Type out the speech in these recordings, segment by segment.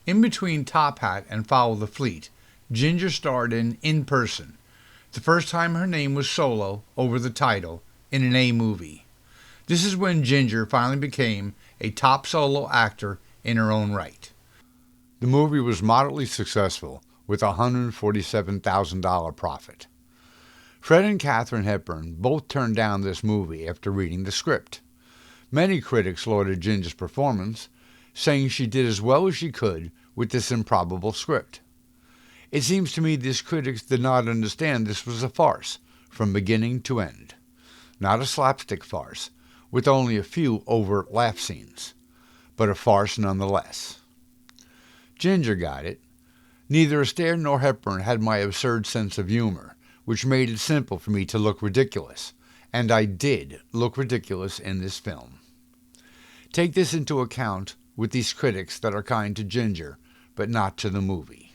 In between Top Hat and Follow the Fleet, Ginger starred in Person, the first time her name was solo over the title in an A movie. This is when Ginger finally became a top solo actor in her own right. The movie was moderately successful with a $147,000 profit. Fred and Katharine Hepburn both turned down this movie after reading the script. Many critics lauded Ginger's performance, saying she did as well as she could with this improbable script. It seems to me these critics did not understand this was a farce from beginning to end. Not a slapstick farce, with only a few overt laugh scenes, but a farce nonetheless. Ginger got it. Neither Astaire nor Hepburn had my absurd sense of humor, which made it simple for me to look ridiculous, and I did look ridiculous in this film. Take this into account with these critics that are kind to Ginger, but not to the movie.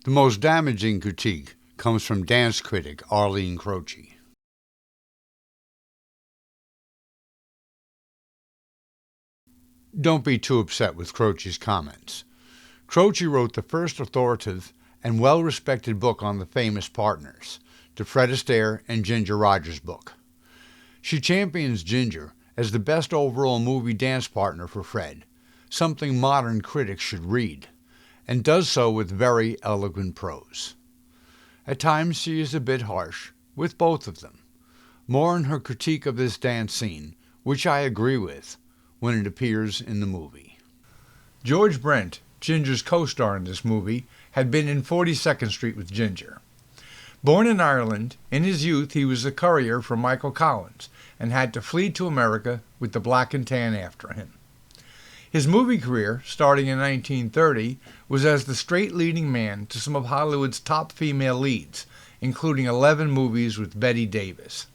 The most damaging critique comes from dance critic Arlene Croce. Don't be too upset with Croce's comments. Croce wrote the first authoritative and well-respected book on the famous partners, the Fred Astaire and Ginger Rogers book. She champions Ginger as the best overall movie dance partner for Fred, something modern critics should read, and does so with very eloquent prose. At times she is a bit harsh, with both of them, more in her critique of this dance scene, which I agree with, when it appears in the movie. George Brent, Ginger's co-star in this movie, had been in 42nd Street with Ginger. Born in Ireland, in his youth he was a courier for Michael Collins and had to flee to America with the Black and Tan after him. His movie career, starting in 1930, was as the straight leading man to some of Hollywood's top female leads, including 11 movies with Bette Davis.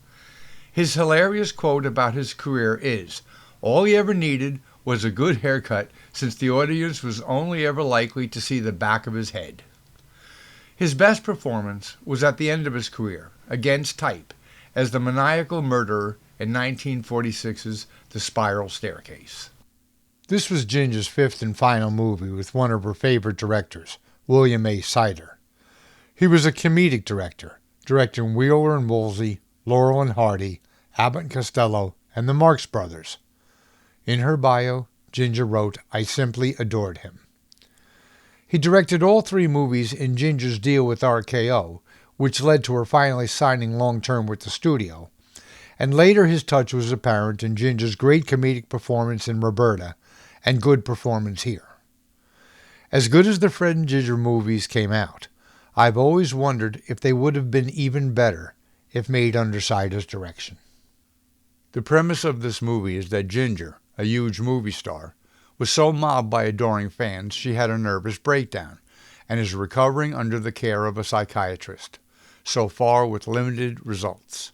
His hilarious quote about his career is, "All he ever needed was a good haircut, since the audience was only ever likely to see the back of his head." His best performance was at the end of his career, against type, as the maniacal murderer in 1946's The Spiral Staircase. This was Ginger's fifth and final movie with one of her favorite directors, William A. Sider. He was a comedic director, directing Wheeler and Woolsey, Laurel and Hardy, Abbott and Costello, and the Marx Brothers. In her bio, Ginger wrote, "I simply adored him." He directed all three movies in Ginger's deal with RKO, which led to her finally signing long-term with the studio, and later his touch was apparent in Ginger's great comedic performance in Roberta and good performance here. As good as the Fred and Ginger movies came out, I've always wondered if they would have been even better if made under Sider's direction. The premise of this movie is that Ginger, a huge movie star, was so mobbed by adoring fans she had a nervous breakdown and is recovering under the care of a psychiatrist, so far with limited results.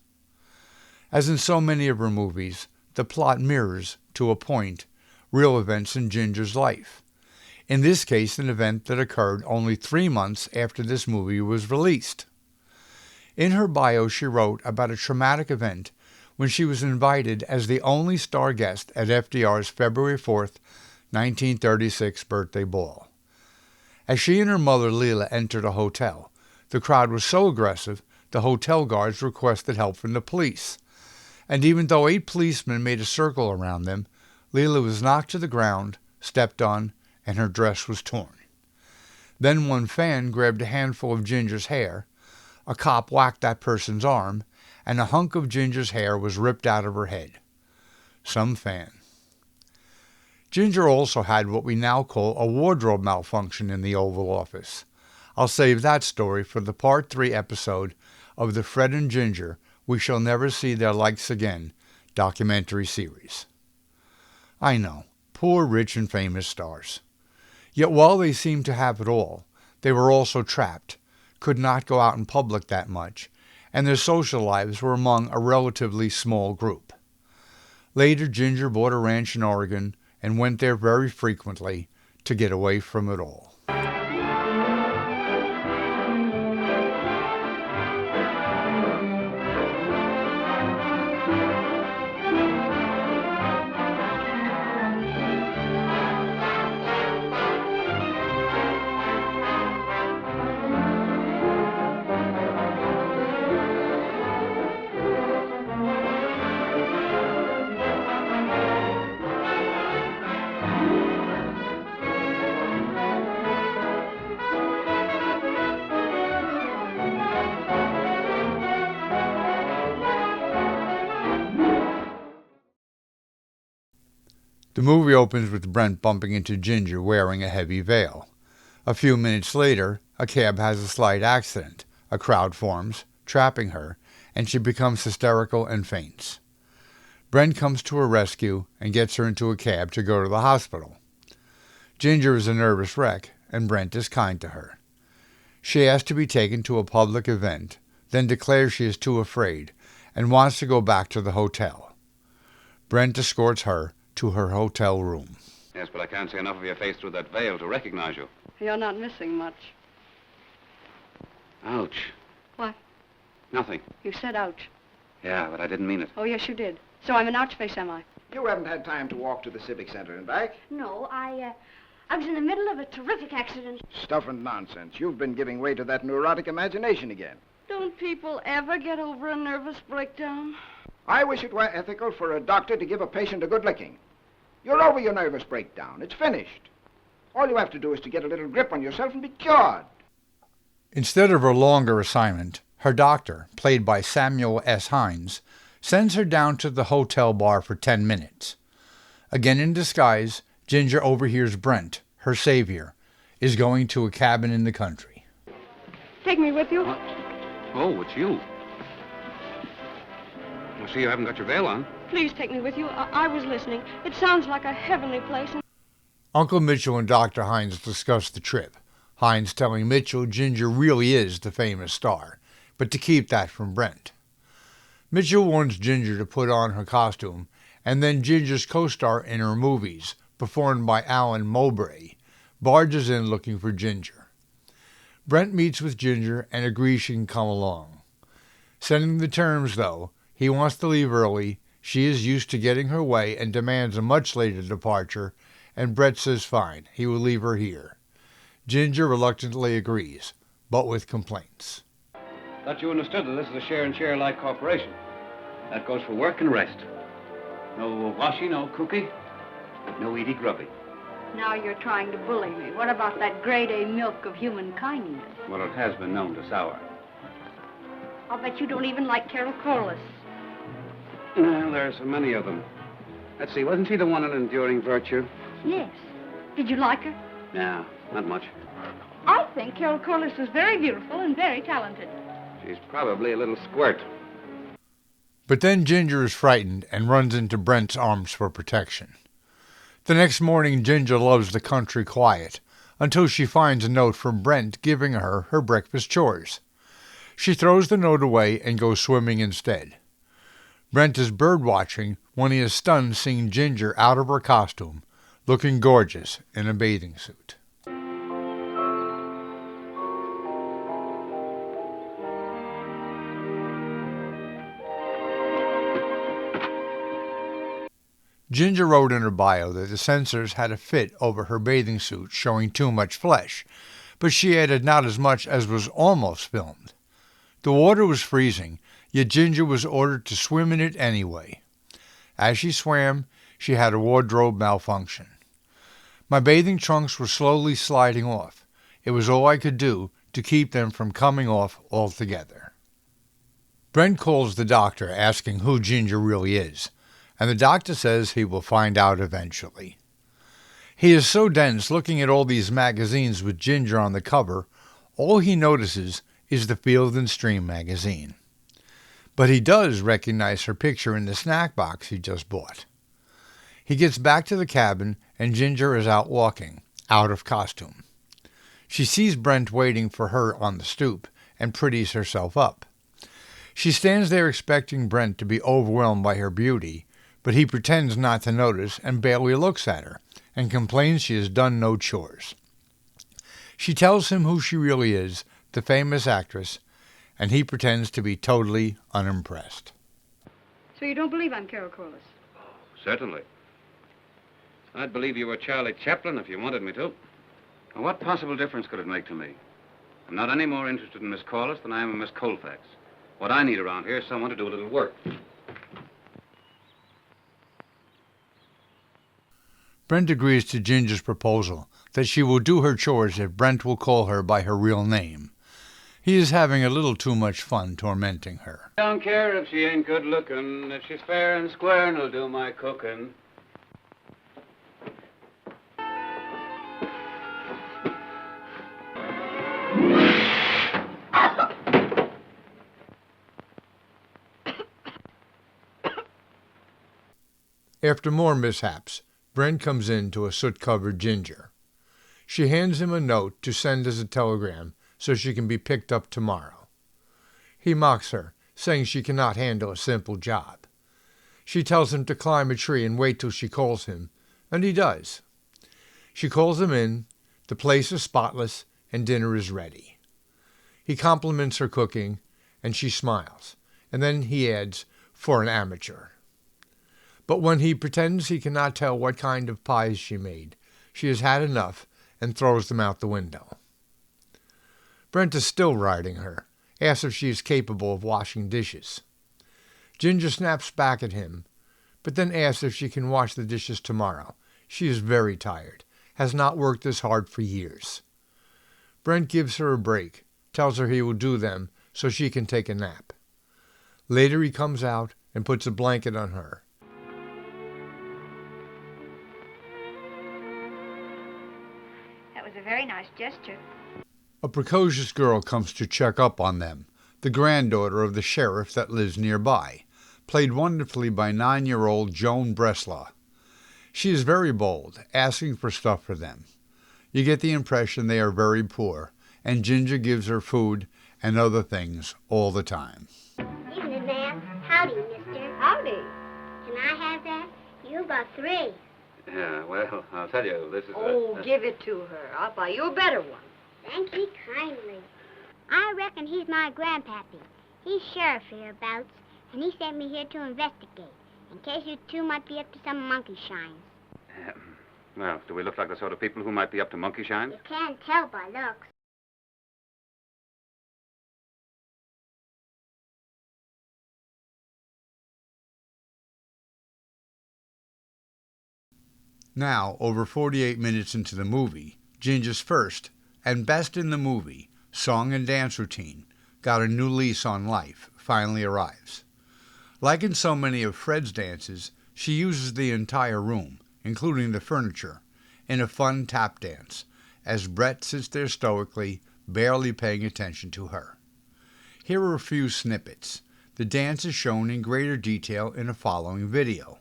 As in so many of her movies, the plot mirrors, to a point, real events in Ginger's life. In this case, an event that occurred only 3 months after this movie was released. In her bio, she wrote about a traumatic event when she was invited as the only star guest at FDR's February 4th, 1936 birthday ball. As she and her mother Leela entered a hotel, the crowd was so aggressive the hotel guards requested help from the police. And even though 8 policemen made a circle around them, Leela was knocked to the ground, stepped on, and her dress was torn. Then one fan grabbed a handful of Ginger's hair, a cop whacked that person's arm, and a hunk of Ginger's hair was ripped out of her head. Some fan. Ginger also had what we now call a wardrobe malfunction in the Oval Office. I'll save that story for the Part 3 episode of the Fred and Ginger We Shall Never See Their Likes Again documentary series. I know, poor rich and famous stars. Yet while they seemed to have it all, they were also trapped, could not go out in public that much, and their social lives were among a relatively small group. Later, Ginger bought a ranch in Oregon and went there very frequently to get away from it all. The movie opens with Brent bumping into Ginger wearing a heavy veil. A few minutes later, a cab has a slight accident. A crowd forms, trapping her, and she becomes hysterical and faints. Brent comes to her rescue and gets her into a cab to go to the hospital. Ginger is a nervous wreck, and Brent is kind to her. She asks to be taken to a public event, then declares she is too afraid and wants to go back to the hotel. Brent escorts her to her hotel room. Yes, but I can't see enough of your face through that veil to recognize you. You're not missing much. Ouch. What? Nothing. You said ouch. Yeah, but I didn't mean it. Oh, yes, you did. So I'm an ouch face, am I? You haven't had time to walk to the Civic Center and back? No, I was in the middle of a terrific accident. Stuff and nonsense. You've been giving way to that neurotic imagination again. Don't people ever get over a nervous breakdown? I wish it were ethical for a doctor to give a patient a good licking. You're over your nervous breakdown. It's finished. All you have to do is to get a little grip on yourself and be cured. Instead of her longer assignment, her doctor, played by Samuel S. Hines, sends her down to the hotel bar for 10 minutes. Again in disguise, Ginger overhears Brent, her savior, is going to a cabin in the country. Take me with you. What? Oh, it's you. I see you haven't got your veil on. Please take me with you. I was listening. It sounds like a heavenly place. Uncle Mitchell and Dr. Hines discuss the trip. Hines telling Mitchell Ginger really is the famous star, but to keep that from Brent. Mitchell warns Ginger to put on her costume, and then Ginger's co-star in her movies, performed by Alan Mowbray, barges in looking for Ginger. Brent meets with Ginger and agrees she can come along. Sending the terms, though, he wants to leave early, she is used to getting her way and demands a much later departure, and Brent says fine, he will leave her here. Ginger reluctantly agrees, but with complaints. Thought you understood that this is a share-and-share-like corporation. That goes for work and rest. No washy, no cookie, no eaty grubby. Now you're trying to bully me. What about that grade A milk of human kindness? Well, it has been known to sour. I'll bet you don't even like Carol Corliss. Well, there are so many of them. Let's see, wasn't she the one in Enduring Virtue? Yes. Did you like her? No, not much. I think Carol Corliss is very beautiful and very talented. She's probably a little squirt. But then Ginger is frightened and runs into Brent's arms for protection. The next morning, Ginger loves the country quiet, until she finds a note from Brent giving her her breakfast chores. She throws the note away and goes swimming instead. Brent is bird-watching when he is stunned seeing Ginger out of her costume, looking gorgeous in a bathing suit. Ginger wrote in her bio that the censors had a fit over her bathing suit showing too much flesh, but she added not as much as was almost filmed. The water was freezing, yet Ginger was ordered to swim in it anyway. As she swam, she had a wardrobe malfunction. My bathing trunks were slowly sliding off. It was all I could do to keep them from coming off altogether. Brent calls the doctor asking who Ginger really is, and the doctor says he will find out eventually. He is so dense looking at all these magazines with Ginger on the cover, all he notices is the Field and Stream magazine. But he does recognize her picture in the snack box he just bought. He gets back to the cabin and Ginger is out walking, out of costume. She sees Brent waiting for her on the stoop and pretties herself up. She stands there expecting Brent to be overwhelmed by her beauty, but he pretends not to notice and barely looks at her, and complains she has done no chores. She tells him who she really is, the famous actress, and he pretends to be totally unimpressed. So you don't believe I'm Carol Corliss? Certainly. I'd believe you were Charlie Chaplin if you wanted me to. Now, what possible difference could it make to me? I'm not any more interested in Miss Corliss than I am in Miss Colfax. What I need around here is someone to do a little work. Brent agrees to Ginger's proposal that she will do her chores if Brent will call her by her real name. He is having a little too much fun tormenting her. Don't care if she ain't good looking, if she's fair and square and will do my cooking. After more mishaps, Brent comes in to a soot-covered Ginger. She hands him a note to send as a telegram so she can be picked up tomorrow. He mocks her, saying she cannot handle a simple job. She tells him to climb a tree and wait till she calls him, and he does. She calls him in, the place is spotless, and dinner is ready. He compliments her cooking, and she smiles, and then he adds, for an amateur. But when he pretends he cannot tell what kind of pies she made, she has had enough and throws them out the window. Brent is still riding her, asks if she is capable of washing dishes. Ginger snaps back at him, but then asks if she can wash the dishes tomorrow. She is very tired, has not worked this hard for years. Brent gives her a break, tells her he will do them so she can take a nap. Later he comes out and puts a blanket on her. That was a very nice gesture. A precocious girl comes to check up on them, the granddaughter of the sheriff that lives nearby, played wonderfully by 9-year-old Joan Breslau. She is very bold, asking for stuff for them. You get the impression they are very poor, and Ginger gives her food and other things all the time. Evening, ma'am. Howdy, mister. Howdy. Can I have that? You got 3. Yeah, well, I'll tell you, this is Oh, give it to her. I'll buy you a better one. Thank you kindly. I reckon he's my grandpappy. He's sheriff hereabouts, and he sent me here to investigate, in case you two might be up to some monkey shines. Well, do we look like the sort of people who might be up to monkey shines? You can't tell by looks. Now, over 48 minutes into the movie, Ginger's first, and best in the movie, song and dance routine, got a new lease on life, finally arrives. Like in so many of Fred's dances, she uses the entire room, including the furniture, in a fun tap dance, as Brett sits there stoically, barely paying attention to her. Here are a few snippets. The dance is shown in greater detail in a following video.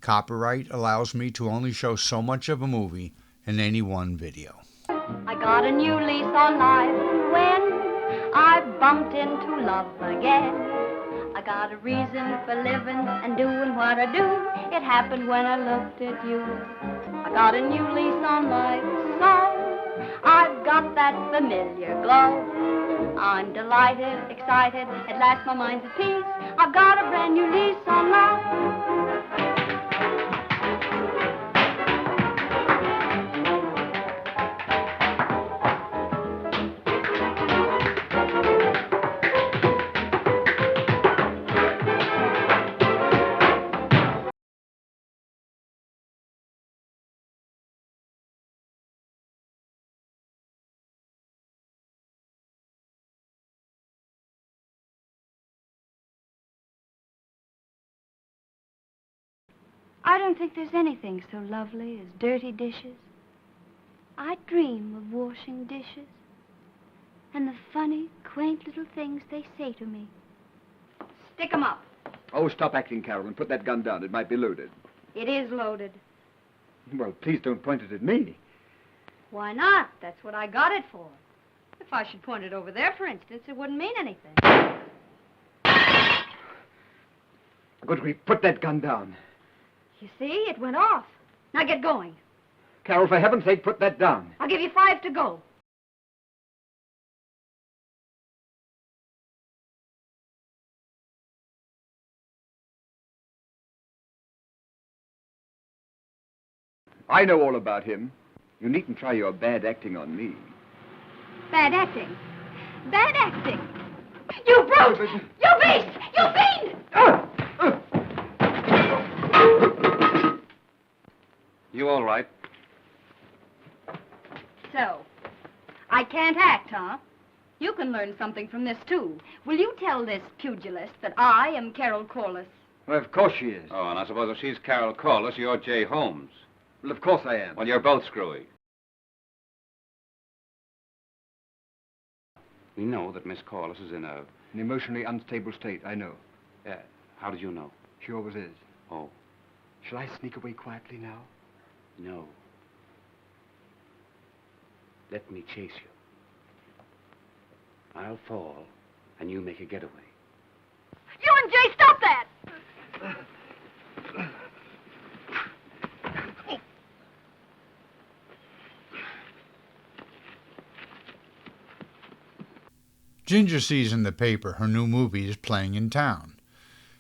Copyright allows me to only show so much of a movie in any one video. I got a new lease on life when I bumped into love again. I got a reason for living and doing what I do. It happened when I looked at you. I got a new lease on life, so I've got that familiar glow. I'm delighted, excited, at last my mind's at peace. I've got a brand new lease on life. I don't think there's anything so lovely as dirty dishes. I dream of washing dishes and the funny, quaint little things they say to me. Stick 'em up. Oh, stop acting, Carol, and put that gun down. It might be loaded. It is loaded. Well, please don't point it at me. Why not? That's what I got it for. If I should point it over there, for instance, it wouldn't mean anything. Good grief, put that gun down. You see, it went off. Now get going. Carol, for heaven's sake, put that down. I'll give you 5 to go. I know all about him. You needn't try your bad acting on me. Bad acting. Bad acting. You brute! You beast! You fiend! You all right? So, I can't act, huh? You can learn something from this, too. Will you tell this pugilist that I am Carol Corliss? Well, of course she is. Oh, and I suppose if she's Carol Corliss, you're Jay Holmes. Well, of course I am. Well, you're both screwy. We know that Miss Corliss is in An emotionally unstable state, I know. how did you know? She always is. Oh. Shall I sneak away quietly now? No. Let me chase you. I'll fall, and you make a getaway. You and Jay, stop that! Ginger sees in the paper her new movie is playing in town.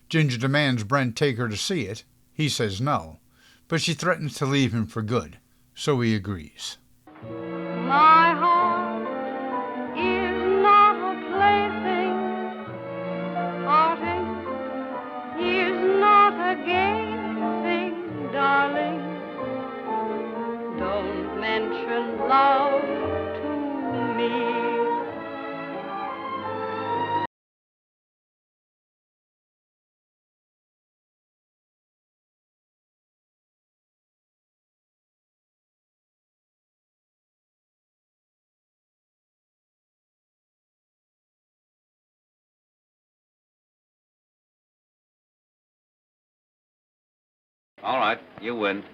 Ginger demands Brent take her to see it. He says no, but she threatens to leave him for good, so he agrees. My heart is not a plaything. Heartache is not a game thing, darling. Don't mention love to me. All right, you win.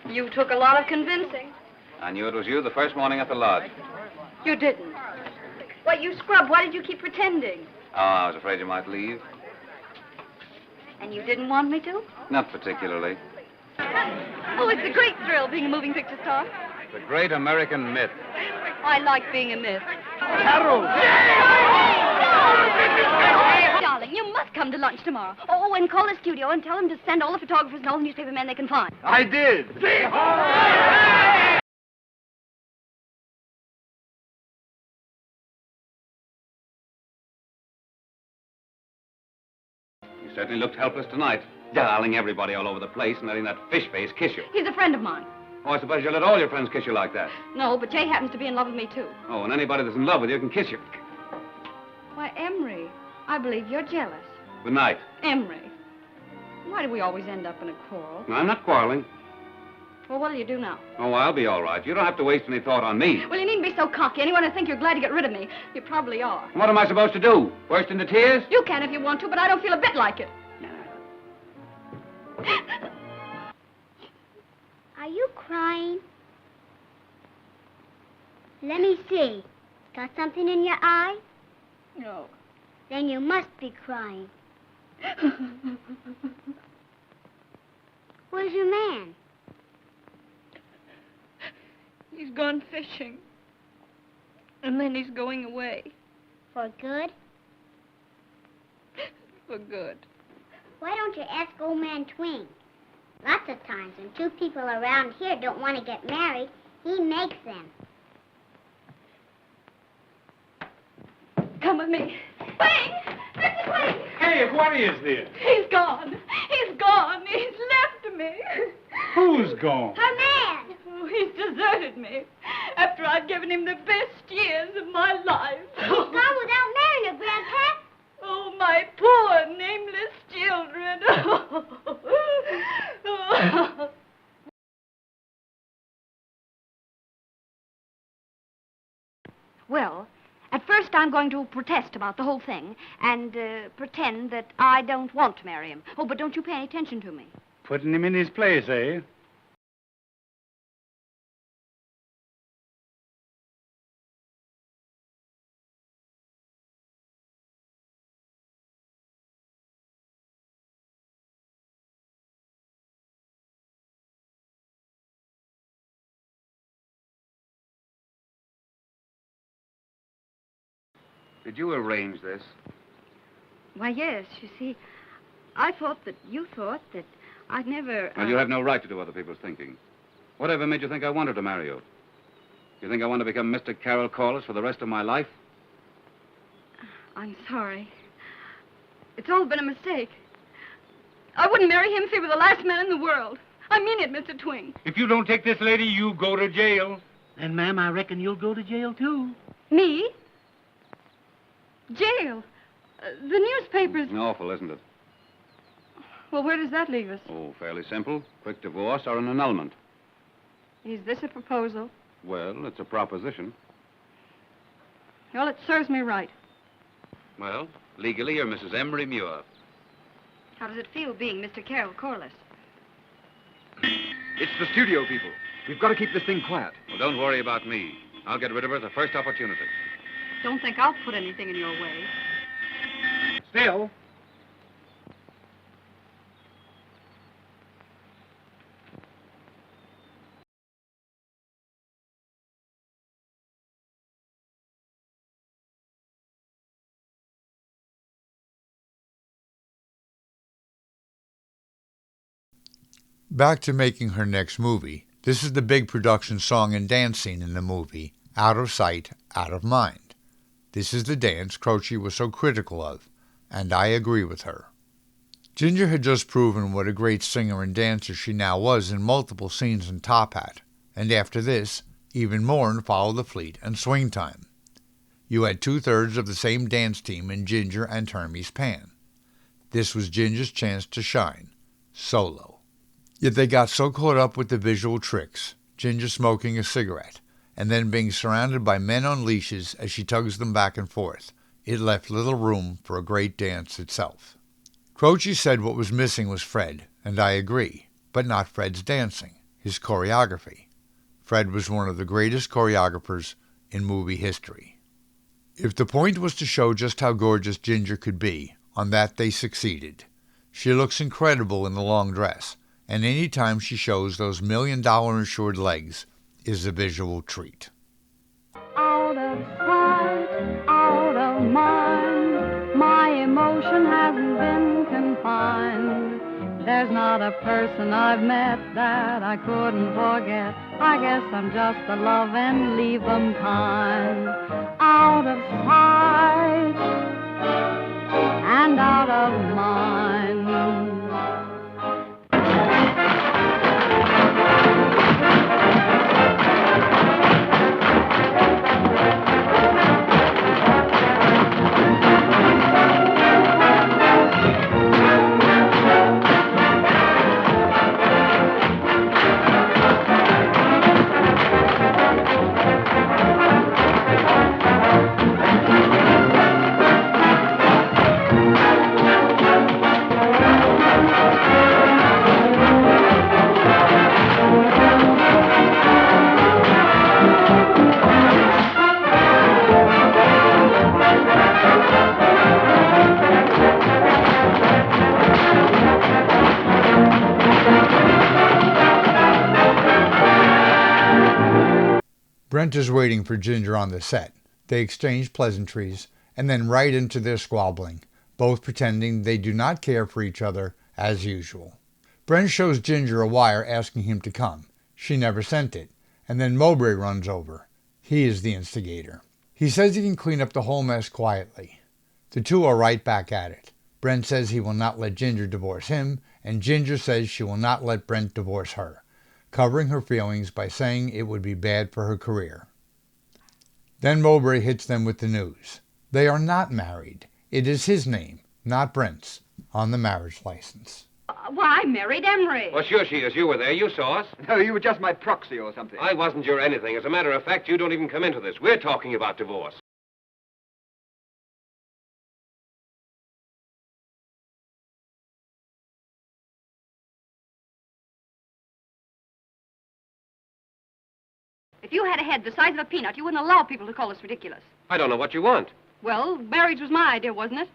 You took a lot of convincing. I knew it was you the first morning at the lodge. You didn't. Why, you scrub, why did you keep pretending? Oh, I was afraid you might leave. And you didn't want me to? Not particularly. Oh, it's a great thrill being a moving picture star. It's a great American myth. I like being a myth. Harold! Darling, you must come to lunch tomorrow. Oh, and call the studio and tell them to send all the photographers and all the newspaper men they can find. I did. You certainly looked helpless tonight. Darling everybody all over the place and letting that fish face kiss you. He's a friend of mine. Oh, I suppose you let all your friends kiss you like that. No, but Jay happens to be in love with me, too. Oh, and anybody that's in love with you can kiss you. Why, Emery, I believe you're jealous. Good night. Emery, why do we always end up in a quarrel? No, I'm not quarreling. Well, what'll you do now? Oh, I'll be all right. You don't have to waste any thought on me. Well, you needn't be so cocky. Anyone who think you're glad to get rid of me, you probably are. What am I supposed to do? Burst into tears? You can if you want to, but I don't feel a bit like it. Are you crying? Let me see. Got something in your eye? No. Then you must be crying. Where's your man? He's gone fishing. And then he's going away. For good? For good. Why don't you ask old man Twing? Lots of times when two people around here don't want to get married, he makes them. Come with me. Wing! Mr. Wing! Hey, what is this? He's gone. He's gone. He's left me. Who's gone? Her man! Oh, he's deserted me after I've given him the best years of my life. He's gone without marrying her, Grandpa. Oh, my poor nameless children. Well, at first I'm going to protest about the whole thing and pretend that I don't want to marry him. Oh, but don't you pay any attention to me. Putting him in his place, eh? Did you arrange this? Why, yes. You see, I thought that you thought that I'd never... Well, you have no right to do other people's thinking. Whatever made you think I wanted to marry you? You think I want to become Mr. Carroll Corliss for the rest of my life? I'm sorry. It's all been a mistake. I wouldn't marry him if he were the last man in the world. I mean it, Mr. Twing. If you don't take this lady, you go to jail. And, ma'am, I reckon you'll go to jail, too. Me? Jail? The newspapers... Awful, isn't it? Well, where does that leave us? Oh, fairly simple. Quick divorce or an annulment. Is this a proposal? Well, it's a proposition. Well, it serves me right. Well, legally, you're Mrs. Emery Muir. How does it feel being Mr. Carol Corliss? It's the studio people. We've got to keep this thing quiet. Well, don't worry about me. I'll get rid of her at the first opportunity. Don't think I'll put anything in your way. Still. Back to making her next movie. This is the big production song and dance scene in the movie, Out of Sight, Out of Mind. This is the dance Croce was so critical of, and I agree with her. Ginger had just proven what a great singer and dancer she now was in multiple scenes in Top Hat, and after this, even more in Follow the Fleet and Swing Time. You had 2/3 of the same dance team in Ginger and Hermes Pan. This was Ginger's chance to shine, solo. Yet they got so caught up with the visual tricks, Ginger smoking a cigarette, and then being surrounded by men on leashes as she tugs them back and forth, it left little room for a great dance itself. Croce said what was missing was Fred, and I agree, but not Fred's dancing, his choreography. Fred was one of the greatest choreographers in movie history. If the point was to show just how gorgeous Ginger could be, on that they succeeded. She looks incredible in the long dress, and any time she shows those $1 million insured legs is a visual treat. Out of sight, out of mind, my emotion hasn't been confined. There's not a person I've met that I couldn't forget. I guess I'm just a love and leave 'em kind. Out of sight and out of mind. Brent is waiting for Ginger on the set. They exchange pleasantries, and then right into their squabbling, both pretending they do not care for each other, as usual. Brent shows Ginger a wire asking him to come. She never sent it, and then Mowbray runs over. He is the instigator. He says he can clean up the whole mess quietly. The two are right back at it. Brent says he will not let Ginger divorce him, and Ginger says she will not let Brent divorce her, covering her feelings by saying it would be bad for her career. Then Mowbray hits them with the news. They are not married. It is his name, not Brent's, on the marriage license. Why, I married Emery. Well, sure she is. You were there. You saw us. No, you were just my proxy or something. I wasn't your anything. As a matter of fact, you don't even come into this. We're talking about divorce. If you had a head the size of a peanut, you wouldn't allow people to call us ridiculous. I don't know what you want. Well, marriage was my idea, wasn't it?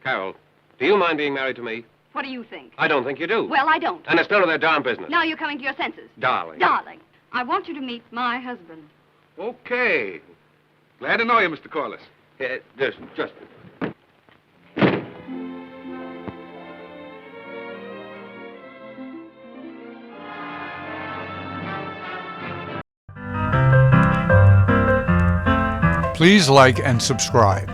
Carol, do you mind being married to me? What do you think? I don't think you do. Well, I don't. And it's none of their darn business. Now you're coming to your senses. Darling. Darling, I want you to meet my husband. Okay. Glad to know you, Mr. Corliss. Just... Please like and subscribe.